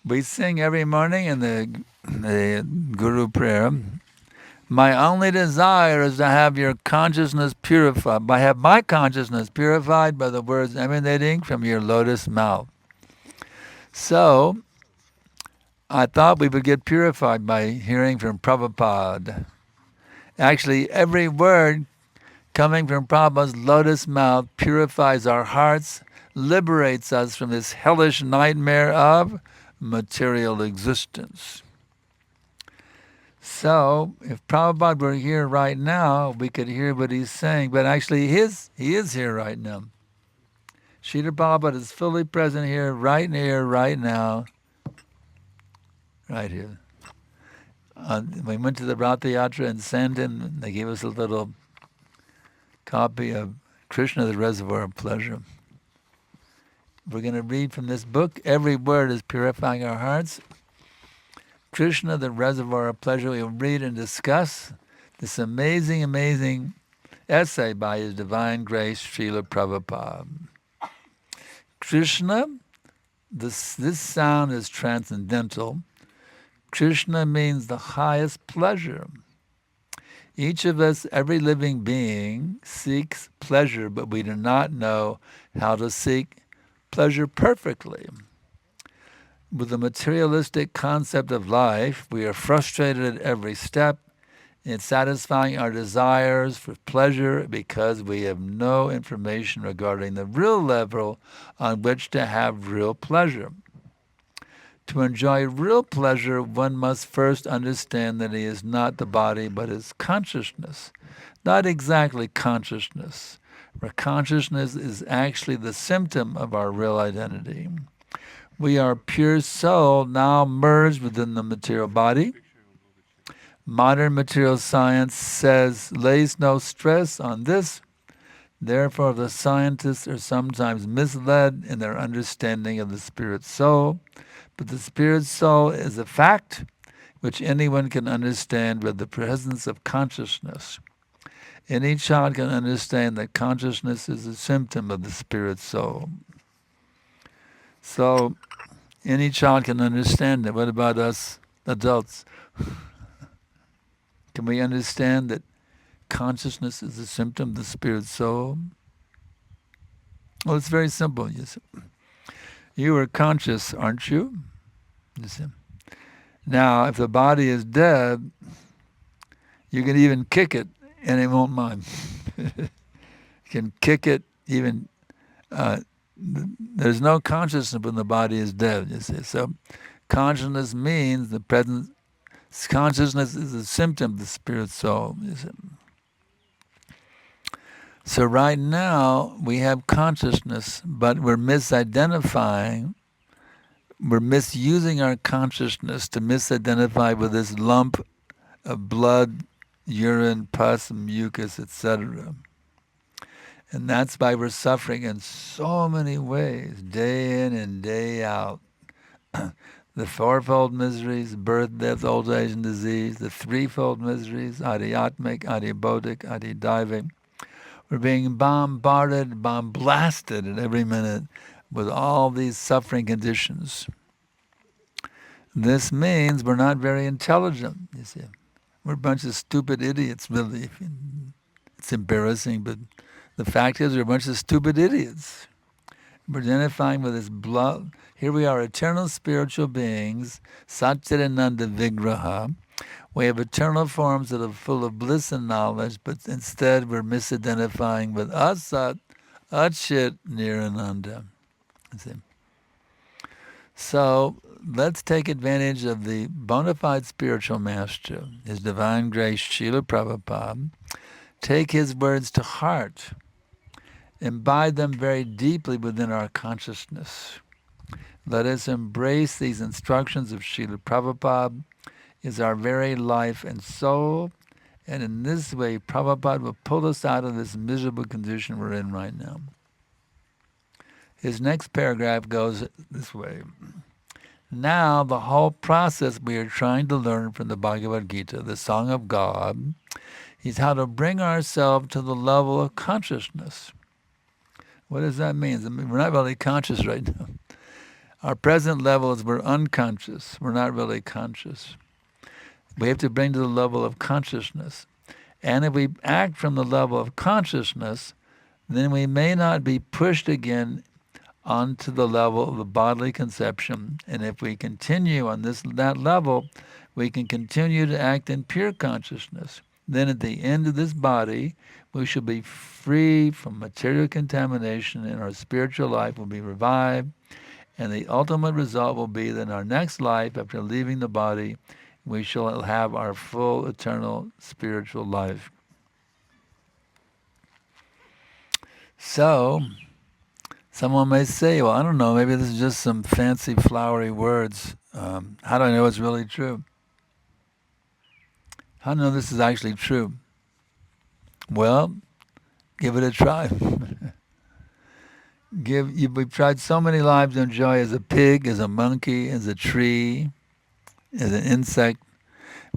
We sing every morning in the Guru prayer, my only desire is to have your consciousness purified. I have my consciousness purified by the words emanating from your lotus mouth. So, I thought we would get purified by hearing from Prabhupada. Actually, every word coming from Prabhupada's lotus mouth purifies our hearts, liberates us from this hellish nightmare of material existence. So, if Prabhupada were here right now, we could hear what he's saying. But actually, he is here right now. Srila Prabhupada is fully present here, right now, right here. We went to the Ratha Yatra in Sandton. They gave us a little copy of Krishna the Reservoir of Pleasure. We're going to read from this book. Every word is purifying our hearts. Krishna the Reservoir of Pleasure. We'll read and discuss this amazing, amazing essay by His Divine Grace Srila Prabhupada. Krishna, this sound is transcendental. Krishna means the highest pleasure. Each of us, every living being, seeks pleasure, but we do not know how to seek pleasure perfectly. With the materialistic concept of life, we are frustrated at every step in satisfying our desires for pleasure because we have no information regarding the real level on which to have real pleasure. To enjoy real pleasure, one must first understand that he is not the body, but is consciousness. Not exactly consciousness, where consciousness is actually the symptom of our real identity. We are pure soul now merged within the material body. Modern material science lays no stress on this. Therefore, the scientists are sometimes misled in their understanding of the spirit soul. But the spirit soul is a fact which anyone can understand with the presence of consciousness. Any child can understand that consciousness is a symptom of the spirit soul. So, any child can understand it. What about us adults? Can we understand that consciousness is a symptom of the spirit soul? Well, it's very simple. You are conscious, aren't you? Now, if the body is dead, you can even kick it and it won't mind. You can kick it even. There's no consciousness when the body is dead, you see. So consciousness means the presence. Consciousness is a symptom of the spirit soul, you see. So right now, we have consciousness, but we're misidentifying. We're misusing our consciousness to misidentify with this lump of blood, urine, pus, mucus, etc. And that's why we're suffering in so many ways, day in and day out. The fourfold miseries, birth, death, old age, and disease. The threefold miseries, adhyatmic, adhibodic, adhidaivic. We're being bombarded, blasted at every minute with all these suffering conditions. This means we're not very intelligent, you see. We're a bunch of stupid idiots, really. It's embarrassing, but the fact is we're a bunch of stupid idiots. We're identifying with this blood. Here we are, eternal spiritual beings, Satchidananda Vigraha. We have eternal forms that are full of bliss and knowledge, but instead we're misidentifying with Asat, Achit, Nirananda. So let's take advantage of the bona fide spiritual master, His Divine Grace Srila Prabhupada. Take his words to heart. Imbibe them very deeply within our consciousness. Let us embrace these instructions of Srila Prabhupada is our very life and soul, and in this way, Prabhupada will pull us out of this miserable condition we're in right now. His next paragraph goes this way. Now, the whole process we are trying to learn from the Bhagavad Gita, the Song of God, is how to bring ourselves to the level of consciousness. What does that mean? I mean, we're not really conscious right now. Our present level is we're unconscious. We're not really conscious. We have to bring to the level of consciousness. And if we act from the level of consciousness, then we may not be pushed again onto the level of the bodily conception. And if we continue on that level, we can continue to act in pure consciousness. Then at the end of this body, we shall be free from material contamination and our spiritual life will be revived. And the ultimate result will be that in our next life, after leaving the body, we shall have our full eternal spiritual life. So, someone may say, well, I don't know, maybe this is just some fancy flowery words. How do I know it's really true? How do I know this is actually true? Well, give it a try. We've tried so many lives to enjoy as a pig, as a monkey, as a tree, as an insect.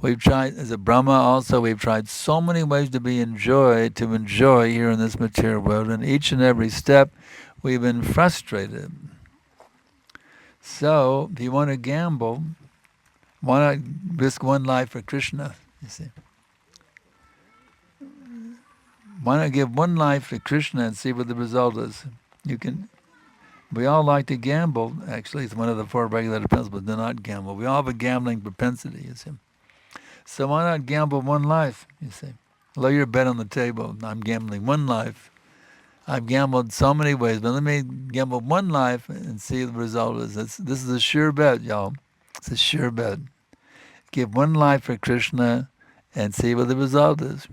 We've tried as a Brahma also. We've tried so many ways to enjoy here in this material world. And each and every step, we've been frustrated. So, if you want to gamble, why not risk one life for Krishna? You see, why not give one life to Krishna and see what the result is? We all like to gamble. Actually, it's one of the 4 regulated principles. Do not gamble. We all have a gambling propensity, you see. So why not gamble one life, you see? Lay your bet on the table. I'm gambling one life. I've gambled so many ways, but let me gamble one life and see what the result is. This is a sure bet, y'all. It's a sure bet. Give one life for Krishna and see what the result is.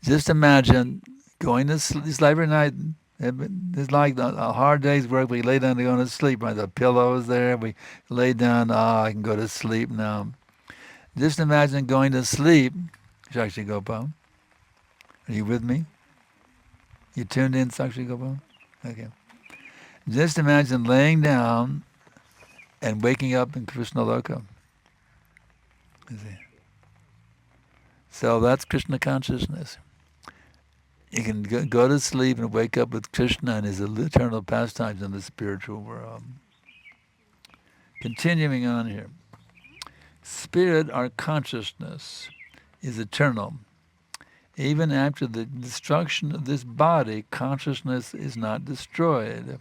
Just imagine going to sleep. It's like every night. It's like a hard day's work. We lay down to go to sleep. Right? The pillow is there. We lay down. I can go to sleep now. Just imagine going to sleep. Sakshi Gopal. Are you with me? You tuned in, Sakshi Gopal? Okay. Just imagine laying down and waking up in Krishna Loka. You see? So that's Krishna consciousness. You can go to sleep and wake up with Krishna and his eternal pastimes in the spiritual world. Continuing on here. Spirit, our consciousness, is eternal. Even after the destruction of this body, consciousness is not destroyed.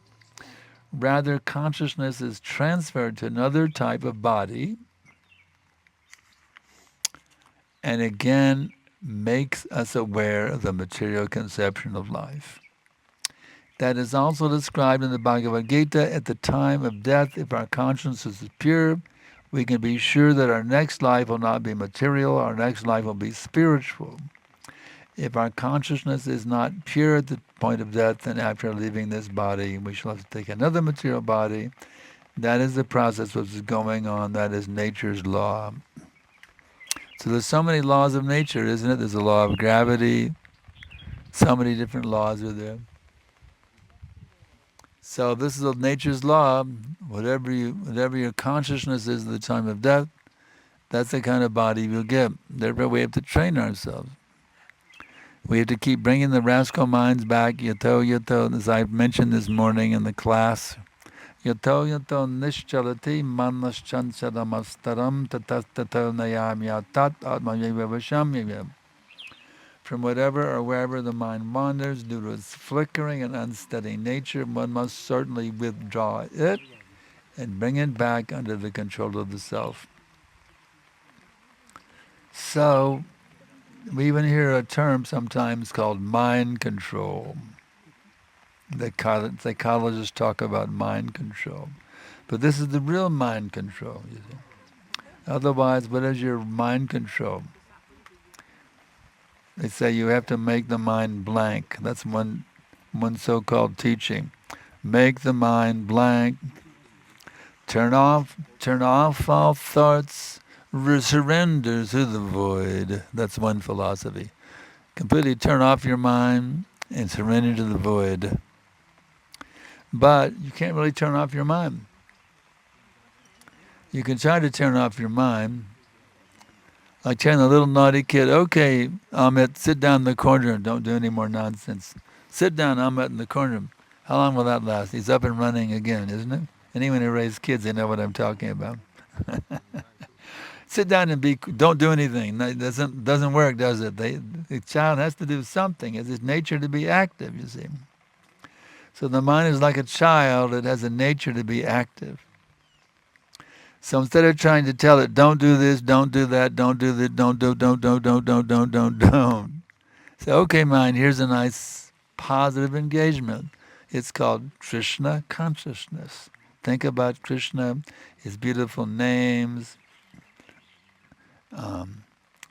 Rather, consciousness is transferred to another type of body and again makes us aware of the material conception of life. That is also described in the Bhagavad Gita. At the time of death, if our conscience is pure, we can be sure that our next life will not be material, our next life will be spiritual. If our consciousness is not pure at the point of death, then after leaving this body, we shall have to take another material body. That is the process which is going on. That is nature's law. So there's so many laws of nature, isn't it? There's a law of gravity. So many different laws are there. So this is nature's law. Whatever your consciousness is at the time of death, that's the kind of body you'll get. Therefore, we have to train ourselves. We have to keep bringing the rascal minds back. Yato, as I mentioned this morning in the class. Yato nischalati manaschanchadamastaram tatastato nayam yatat atmayavavashamyam. From whatever or wherever the mind wanders due to its flickering and unsteady nature, one must certainly withdraw it and bring it back under the control of the self. So, we even hear a term sometimes called mind control. Psychologists talk about mind control. But this is the real mind control, you see. Otherwise, what is your mind control? They say you have to make the mind blank. That's one so-called teaching. Make the mind blank. Turn off all thoughts. Surrender to the void. That's one philosophy. Completely turn off your mind and surrender to the void. But you can't really turn off your mind. You can try to turn off your mind. Like telling a little naughty kid, okay, Amit, sit down in the corner and don't do any more nonsense. Sit down, Amit, in the corner. How long will that last? He's up and running again, isn't it? Anyone who raised kids, they know what I'm talking about. Sit down and don't do anything. That doesn't work, does it? The child has to do something. It's its nature to be active, you see. So the mind is like a child. It has a nature to be active. So instead of trying to tell it, don't do this, don't do that, don't do this, don't. Say, okay, mind, here's a nice positive engagement. It's called Krishna consciousness. Think about Krishna, his beautiful names.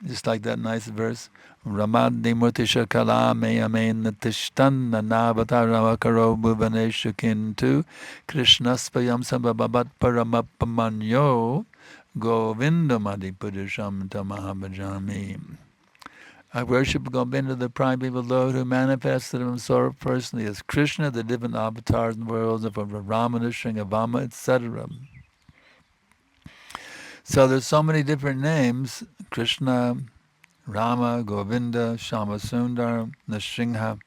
Just like that nice verse. Ramadi Murtisha Kala Meyamen Tishtan Navataravakarao Bhuvaneshu Kintu Krishnasvayam Sababat Paramapamanyo Govindamadi Purisham Tamahabhajami. I worship Govinda, the Prime People Lord, who manifested himself personally as Krishna, the different avatars in the worlds of Ramana, Shringavama, etc. So there's so many different names: Krishna, Rama, Govinda, Shama Sundar, Nrsimha.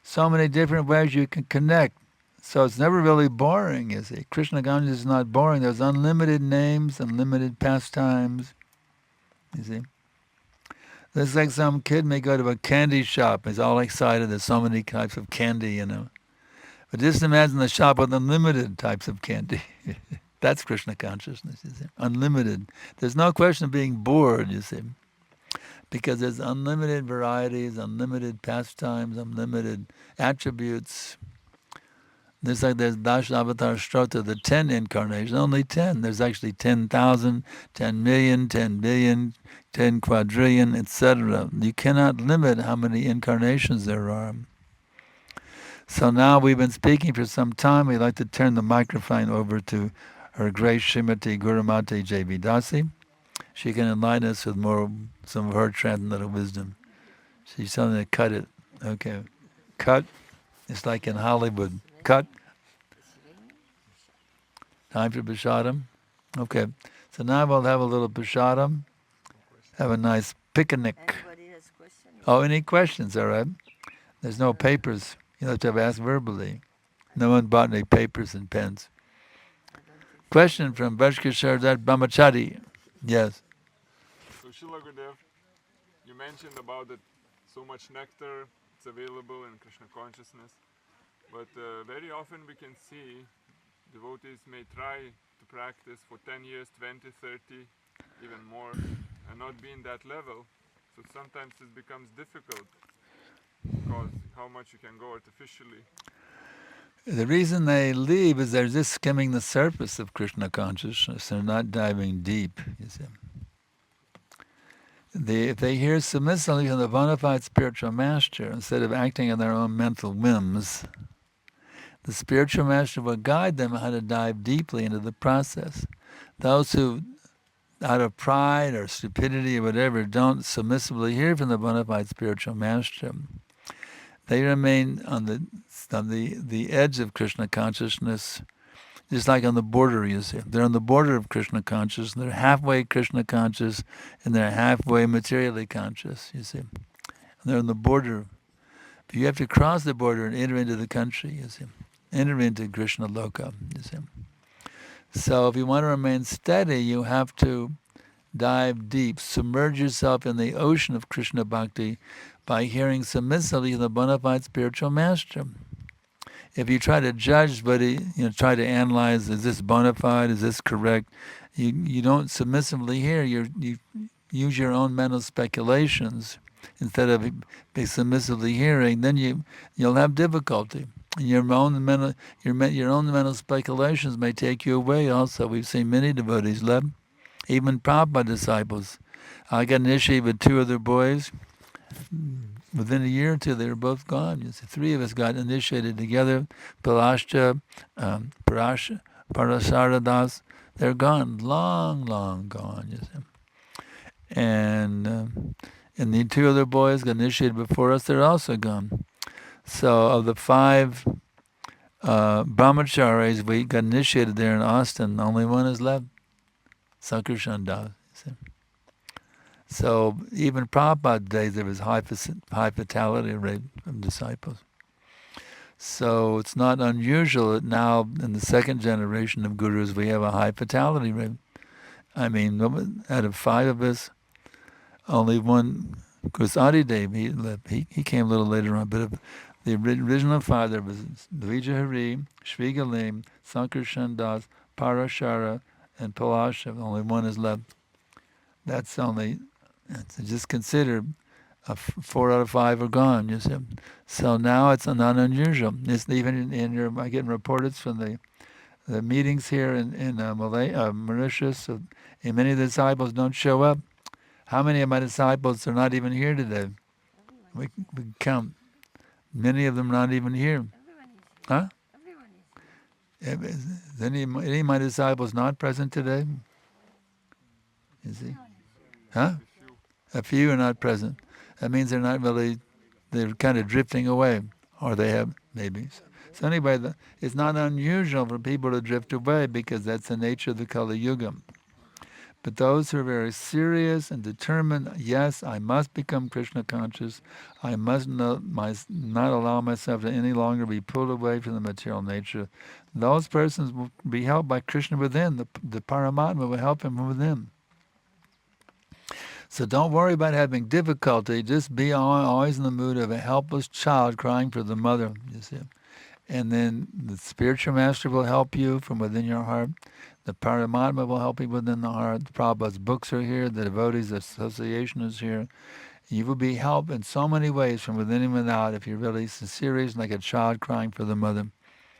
So many different ways you can connect. So it's never really boring, you see. Krishna consciousness is not boring. There's unlimited names, unlimited pastimes, you see. It's like some kid may go to a candy shop. He's all excited. There's so many types of candy, you know. But just imagine the shop with unlimited types of candy. That's Krishna consciousness, you see. Unlimited. There's no question of being bored, you see. Because there's unlimited varieties, unlimited pastimes, unlimited attributes. There's like there's Dashavatar Strota, the 10 incarnations, only 10. There's actually 10,000, 10 million, 10 billion, 10 quadrillion, etc. You cannot limit how many incarnations there are. So now we've been speaking for some time. We'd like to turn the microphone over to Her Grace Srimati Gurumati J.V. Dasi. She can enlighten us with some of her transcendental wisdom. She's telling me to cut it. Okay. Cut. It's like in Hollywood. Cut. Time for Prashadam. Okay. So now we'll have a little Prashadam. Have a nice picnic. Anybody has questions? Oh, any questions? All right. There's no papers. You have to ask verbally. No one bought any papers and pens. Question from Vajkashardar Brahmachari. Yes. So Srila Gurudev, you mentioned about that so much nectar it's available in Krishna consciousness, but very often we can see devotees may try to practice for 10 years, 20, 30, even more, and not be in that level. So sometimes it becomes difficult because how much you can go artificially. The reason they leave is they're just skimming the surface of Krishna consciousness. They're not diving deep, you see. If they hear submissively from the bona fide spiritual master, instead of acting on their own mental whims, the spiritual master will guide them how to dive deeply into the process. Those who, out of pride or stupidity or whatever, don't submissively hear from the bona fide spiritual master, they remain on the edge of Krishna consciousness, just like on the border, you see. They're on the border of Krishna consciousness. They're halfway Krishna conscious, and they're halfway materially conscious, you see. And they're on the border. But you have to cross the border and enter into the country, you see. Enter into Krishna Loka, you see. So if you want to remain steady, you have to dive deep, submerge yourself in the ocean of Krishna Bhakti by hearing submissively the bona fide spiritual master. If you try to judge, but try to analyze, is this bona fide, is this correct? You don't submissively hear. You use your own mental speculations instead of submissively hearing. Then you'll have difficulty. And your own mental speculations may take you away. Also, we've seen many devotees left, even Prabhupada disciples. I got initiated with 2 other boys. Within a year or 2, they were both gone. You see, 3 of us got initiated together. Palashcha, Parasaradas, they're gone, long, long gone. You see, and the 2 other boys got initiated before us. They're also gone. So of the 5 brahmacharis we got initiated there in Austin, only one is left. Sankarshan Das. So even Prabhupada days there was high fatality rate from disciples. So it's not unusual that now in the second generation of gurus we have a high fatality rate. I mean, out of 5 of us, only one, because Adidev, he lived. He came a little later on, but the original 5, there was Dvija Hari, Shvigalim, Sankarshan Das, Parashara, and Palasha. Only one is left. That's only, just consider, 4 out of 5 are gone, you see. So now it's not unusual. It's even in your, I get reports from the meetings here in Mauritius, and many of the disciples don't show up. How many of my disciples are not even here today? We can count. Many of them not even here. Huh? Is any of my disciples not present today? Is he? Huh? A few are not present. That means they're not really, they're kind of drifting away, or they have, maybe. So anyway, it's not unusual for people to drift away because that's the nature of the Kali Yuga. But those who are very serious and determined, yes, I must become Krishna conscious. I must not allow myself to any longer be pulled away from the material nature. Those persons will be helped by Krishna within. The Paramatma will help him within. So don't worry about having difficulty. Just be always in the mood of a helpless child crying for the mother, you see. And then the spiritual master will help you from within your heart. The Paramatma will help you within the heart. The Prabhupada's books are here. The Devotees Association is here. You will be helped in so many ways from within and without if you're really serious, like a child crying for the mother.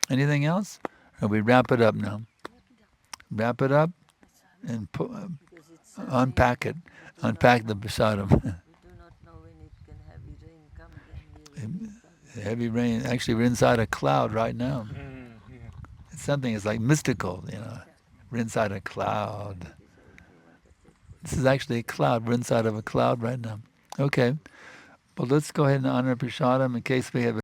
Anything else? Or we wrap it up now? Wrap it up and unpack it. Unpack the prasadam. We do not know when it can heavy rain come. Heavy rain. Actually, we're inside a cloud right now. It's something. It's like mystical, you know. We're inside a cloud. This is actually a cloud. We're inside of a cloud right now. Okay. Well, let's go ahead and honor prasadam in case we have